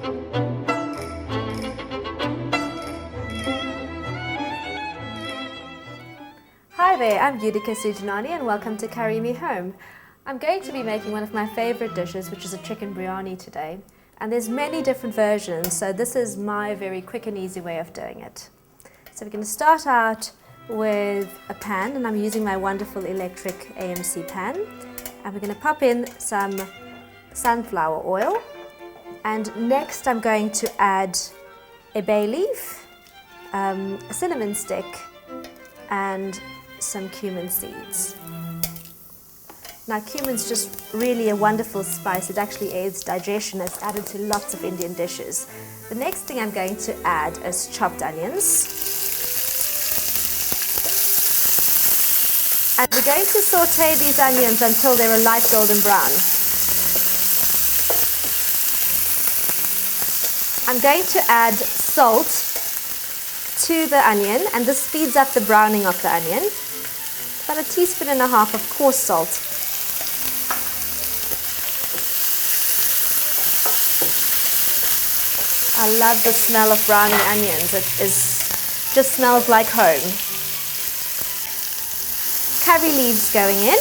Hi there, I'm Yudhika Sujanani and welcome to Carry Me Home. I'm going to be making one of my favorite dishes, which is a chicken biryani today. And there's many different versions, so this is my very quick and easy way of doing it. So we're going to start out with a pan, and I'm using my wonderful electric AMC pan. And we're going to pop in some sunflower oil. And next I'm going to add a bay leaf, a cinnamon stick, and some cumin seeds. Now cumin's just really a wonderful spice. It actually aids digestion. It's added to lots of Indian dishes. The next thing I'm going to add is chopped onions. And we're going to saute these onions until they're a light golden brown. I'm going to add salt to the onion, and this speeds up the browning of the onion. About 1.5 teaspoons of coarse salt. I love the smell of browning onions. It just smells like home. Curry leaves going in.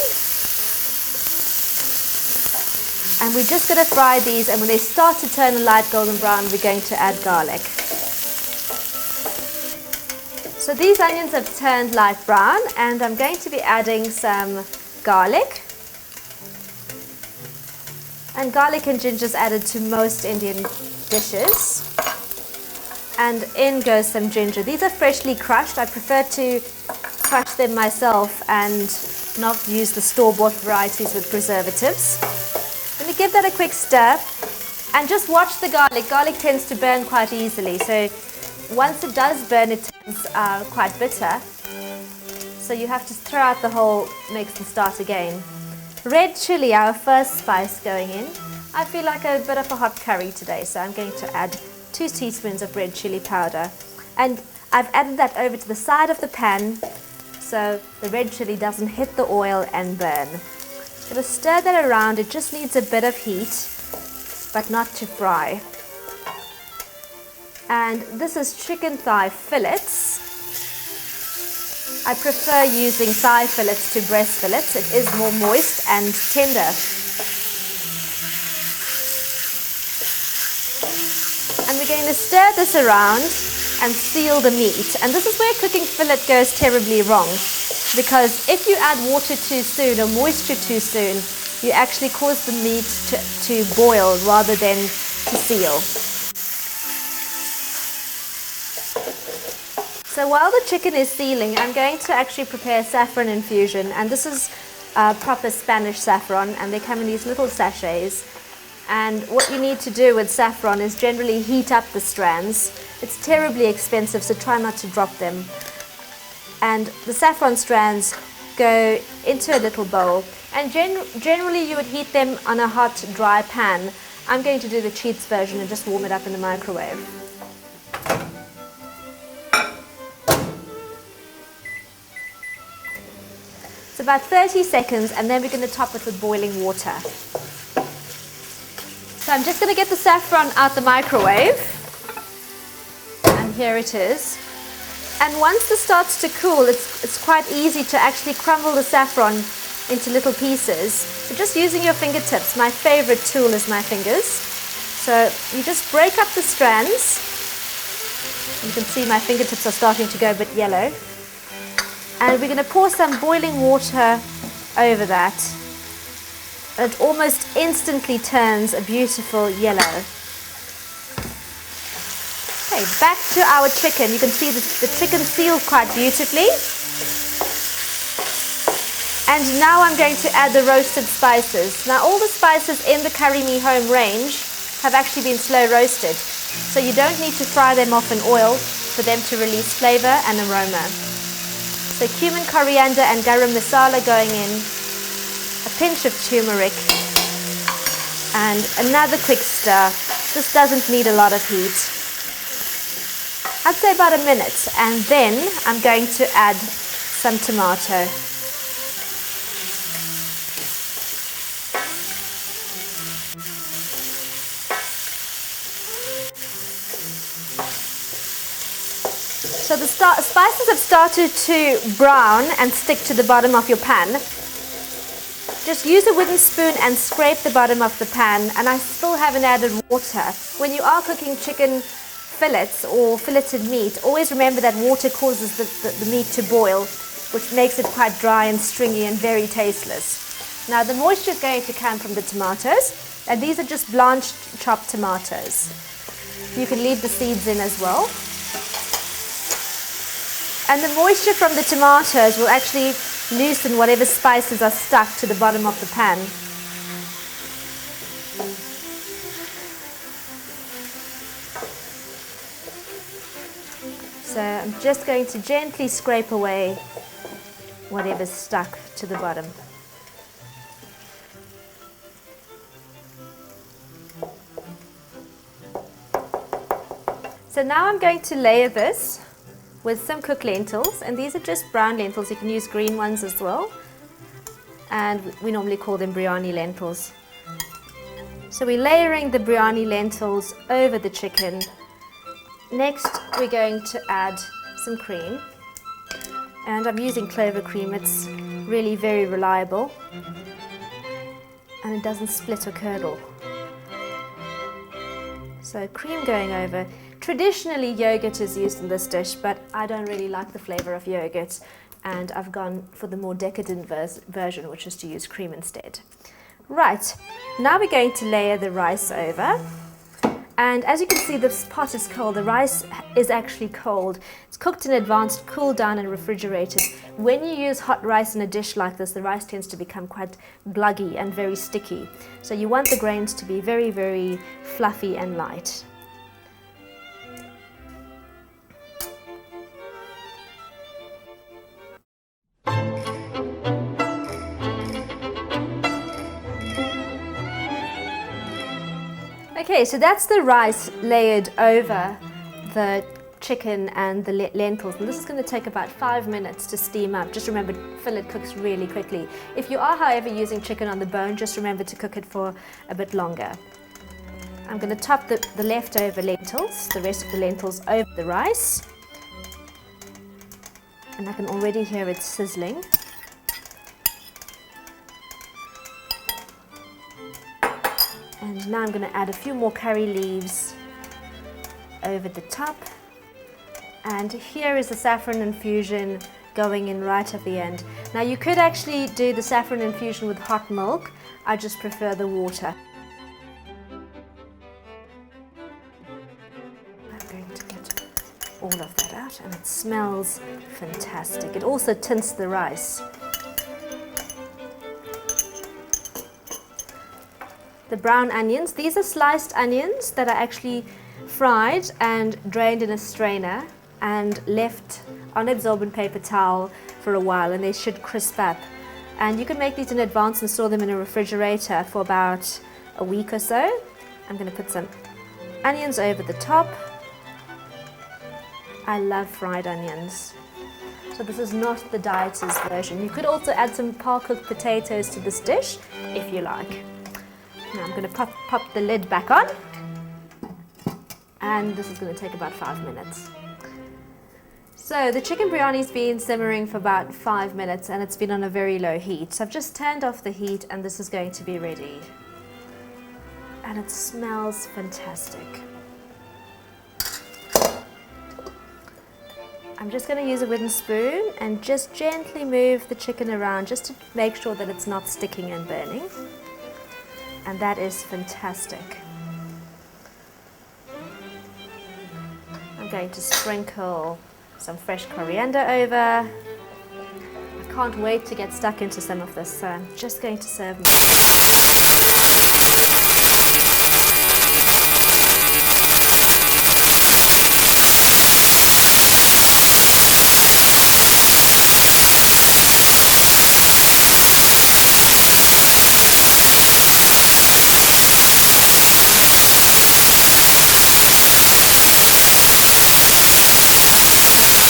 And we're just going to fry these, and when they start to turn a light golden brown, we're going to add garlic. So these onions have turned light brown, and I'm going to be adding some garlic. And garlic and ginger is added to most Indian dishes. And in goes some ginger. These are freshly crushed. I prefer to crush them myself and not use the store-bought varieties with preservatives. Let me give that a quick stir, and just watch the garlic. Garlic tends to burn quite easily, so once it does burn, it turns quite bitter. So you have to throw out the whole mix and start again. Red chili, our first spice going in. I feel like a bit of a hot curry today, so I'm going to add 2 teaspoons of red chili powder. And I've added that over to the side of the pan so the red chili doesn't hit the oil and burn. I'm going to stir that around. It just needs a bit of heat, but not to fry. And this is chicken thigh fillets. I prefer using thigh fillets to breast fillets. It is more moist and tender. And we're going to stir this around and seal the meat. And this is where cooking fillet goes terribly wrong, because if you add water too soon or moisture too soon, you actually cause the meat to boil rather than to seal. So while the chicken is sealing, I'm going to actually prepare saffron infusion, and this is proper Spanish saffron, and they come in these little sachets. And what you need to do with saffron is generally heat up the strands. It's terribly expensive, so try not to drop them. And the saffron strands go into a little bowl, and generally you would heat them on a hot, dry pan. I'm going to do the cheats version and just warm it up in the microwave. It's about 30 seconds, and then we're going to top it with boiling water. So I'm just going to get the saffron out the microwave, and here it is. And once this starts to cool, it's quite easy to actually crumble the saffron into little pieces. So just using your fingertips. My favorite tool is my fingers. So you just break up the strands. You can see my fingertips are starting to go a bit yellow. And we're going to pour some boiling water over that. And it almost instantly turns a beautiful yellow. Okay, back to our chicken. You can see the chicken sealed quite beautifully. And now I'm going to add the roasted spices. Now all the spices in the Curry Me Home range have actually been slow roasted. So you don't need to fry them off in oil for them to release flavor and aroma. So cumin, coriander and garam masala going in, a pinch of turmeric, and another quick stir. This doesn't need a lot of heat. I'd say about a minute, and then I'm going to add some tomato. So the spices have started to brown and stick to the bottom of your pan. Just use a wooden spoon and scrape the bottom of the pan, and I still haven't added water. When you are cooking chicken fillets or filleted meat, always remember that water causes the meat to boil, which makes it quite dry and stringy and very tasteless. Now the moisture is going to come from the tomatoes, and these are just blanched chopped tomatoes. You can leave the seeds in as well. And the moisture from the tomatoes will actually loosen whatever spices are stuck to the bottom of the pan. So I'm just going to gently scrape away whatever's stuck to the bottom. So now I'm going to layer this with some cooked lentils, and these are just brown lentils. You can use green ones as well, and we normally call them Breyani lentils. So we're layering the Breyani lentils over the chicken. Next we're going to add some cream, and I'm using Clover cream. It's really very reliable and it doesn't split or curdle. So cream going over. Traditionally yogurt is used in this dish, but I don't really like the flavour of yogurt, and I've gone for the more decadent version, which is to use cream instead. Right, now we're going to layer the rice over. And as you can see, this pot is cold. The rice is actually cold. It's cooked in advance, cooled down and refrigerated. When you use hot rice in a dish like this, the rice tends to become quite gluggy and very sticky. So you want the grains to be very, very fluffy and light. Okay, so that's the rice layered over the chicken and the lentils, and this is going to take about 5 minutes to steam up. Just remember, fillet cooks really quickly. If you are, however, using chicken on the bone, just remember to cook it for a bit longer. I'm going to top the leftover lentils, the rest of the lentils, over the rice, and I can already hear it sizzling. And now I'm going to add a few more curry leaves over the top. And here is the saffron infusion going in right at the end. Now you could actually do the saffron infusion with hot milk. I just prefer the water. I'm going to get all of that out, and it smells fantastic. It also tints the rice. The brown onions, these are sliced onions that are actually fried and drained in a strainer and left on absorbent paper towel for a while, and they should crisp up. And you can make these in advance and store them in a refrigerator for about a week or so. I'm going to put some onions over the top. I love fried onions. So this is not the dieter's version. You could also add some par-cooked potatoes to this dish if you like. Now I'm going to pop the lid back on, and this is going to take about 5 minutes. So the chicken biryani's been simmering for about 5 minutes, and it's been on a very low heat. So I've just turned off the heat, and this is going to be ready. And it smells fantastic. I'm just going to use a wooden spoon and just gently move the chicken around just to make sure that it's not sticking and burning. And that is fantastic. I'm going to sprinkle some fresh coriander over. I can't wait to get stuck into some of this, so I'm just going to serve.